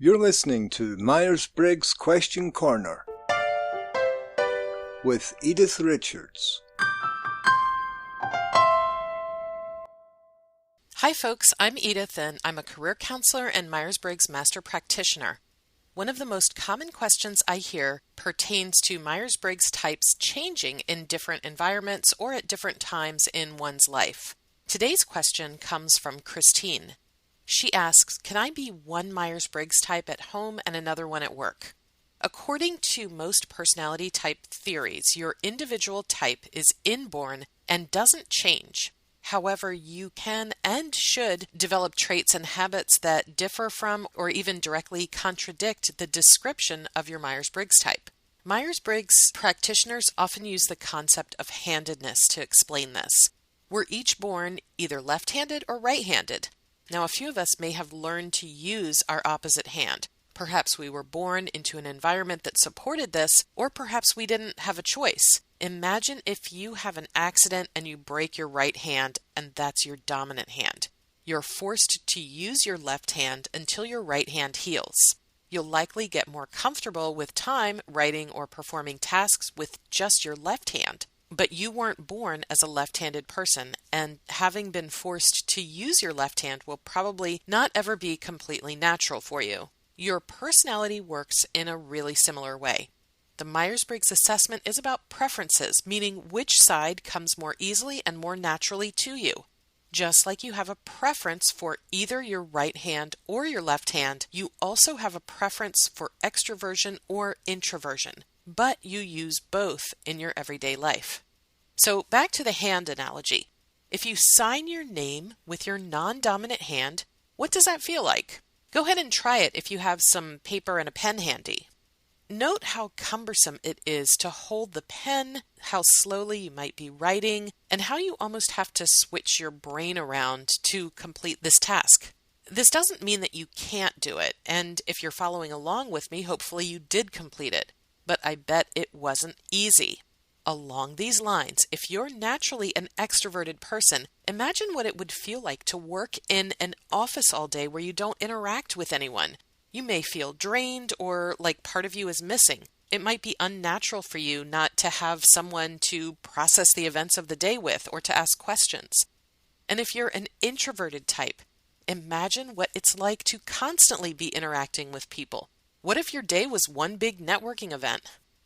You're listening to Myers-Briggs Question Corner with Edythe Richards. Hi folks, I'm Edythe and I'm a career counselor and Myers-Briggs Master Practitioner. One of the most common questions I hear pertains to Myers-Briggs types changing in different environments or at different times in one's life. Today's question comes from Christine. She asks, can I be one Myers-Briggs type at home and another one at work? According to most personality type theories, your individual type is inborn and doesn't change. However, you can and should develop traits and habits that differ from or even directly contradict the description of your Myers-Briggs type. Myers-Briggs practitioners often use the concept of handedness to explain this. We're each born either left-handed or right-handed. Now, a few of us may have learned to use our opposite hand. Perhaps we were born into an environment that supported this, or perhaps we didn't have a choice. Imagine if you have an accident and you break your right hand, and that's your dominant hand. You're forced to use your left hand until your right hand heals. You'll likely get more comfortable with time writing or performing tasks with just your left hand. But you weren't born as a left-handed person, and having been forced to use your left hand will probably not ever be completely natural for you. Your personality works in a really similar way. The Myers-Briggs assessment is about preferences, meaning which side comes more easily and more naturally to you. Just like you have a preference for either your right hand or your left hand, you also have a preference for extroversion or introversion, but you use both in your everyday life. So back to the hand analogy. If you sign your name with your non-dominant hand, what does that feel like? Go ahead and try it if you have some paper and a pen handy. Note how cumbersome it is to hold the pen, how slowly you might be writing, and how you almost have to switch your brain around to complete this task. This doesn't mean that you can't do it, and if you're following along with me, hopefully you did complete it. But I bet it wasn't easy. Along these lines, if you're naturally an extroverted person, imagine what it would feel like to work in an office all day where you don't interact with anyone. You may feel drained or like part of you is missing. It might be unnatural for you not to have someone to process the events of the day with or to ask questions. And if you're an introverted type, imagine what it's like to constantly be interacting with people. What if your day was one big networking event?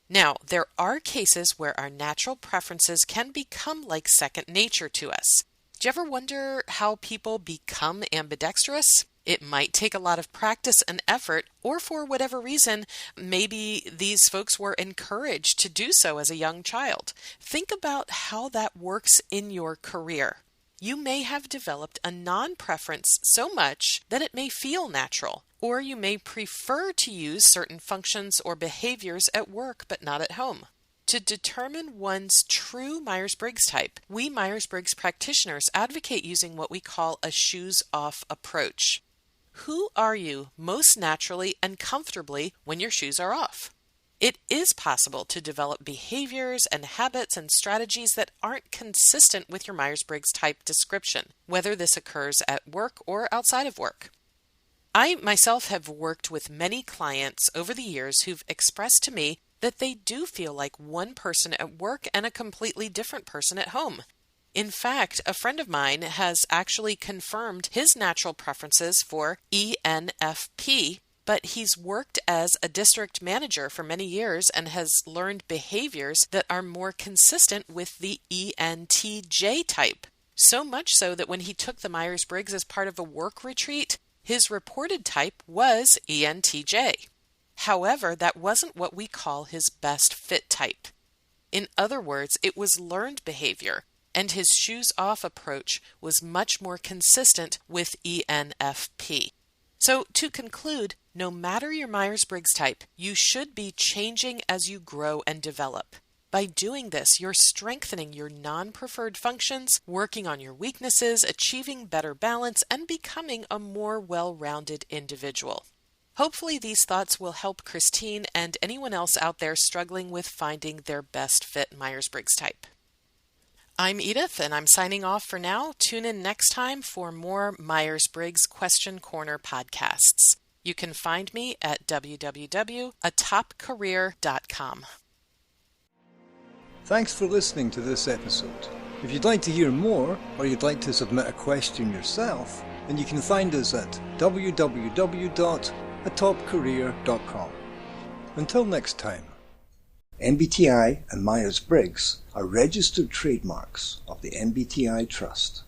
Now, there are cases where our natural preferences can become like second nature to us. Do you ever wonder how people become ambidextrous? It might take a lot of practice and effort, or for whatever reason, maybe these folks were encouraged to do so as a young child. Think about how that works in your career. You may have developed a non-preference so much that it may feel natural, or you may prefer to use certain functions or behaviors at work but not at home. To determine one's true Myers-Briggs type, we Myers-Briggs practitioners advocate using what we call a shoes-off approach. Who are you most naturally and comfortably when your shoes are off? It is possible to develop behaviors and habits and strategies that aren't consistent with your Myers-Briggs type description, whether this occurs at work or outside of work. I myself have worked with many clients over the years who've expressed to me that they do feel like one person at work and a completely different person at home. In fact, a friend of mine has actually confirmed his natural preferences for ENFP, but he's worked as a district manager for many years and has learned behaviors that are more consistent with the ENTJ type. So much so that when he took the Myers-Briggs as part of a work retreat, his reported type was ENTJ. However, that wasn't what we call his best fit type. In other words, it was learned behavior, and his shoes-off approach was much more consistent with ENFP. So, to conclude, no matter your Myers-Briggs type, you should be changing as you grow and develop. By doing this, you're strengthening your non-preferred functions, working on your weaknesses, achieving better balance, and becoming a more well-rounded individual. Hopefully these thoughts will help Christine and anyone else out there struggling with finding their best fit Myers-Briggs type. I'm Edythe, and I'm signing off for now. Tune in next time for more Myers-Briggs Question Corner podcasts. You can find me at www.atopcareer.com. Thanks for listening to this episode. If you'd like to hear more, or you'd like to submit a question yourself, then you can find us at www.atopcareer.com. Until next time. MBTI and Myers-Briggs are registered trademarks of the MBTI Trust.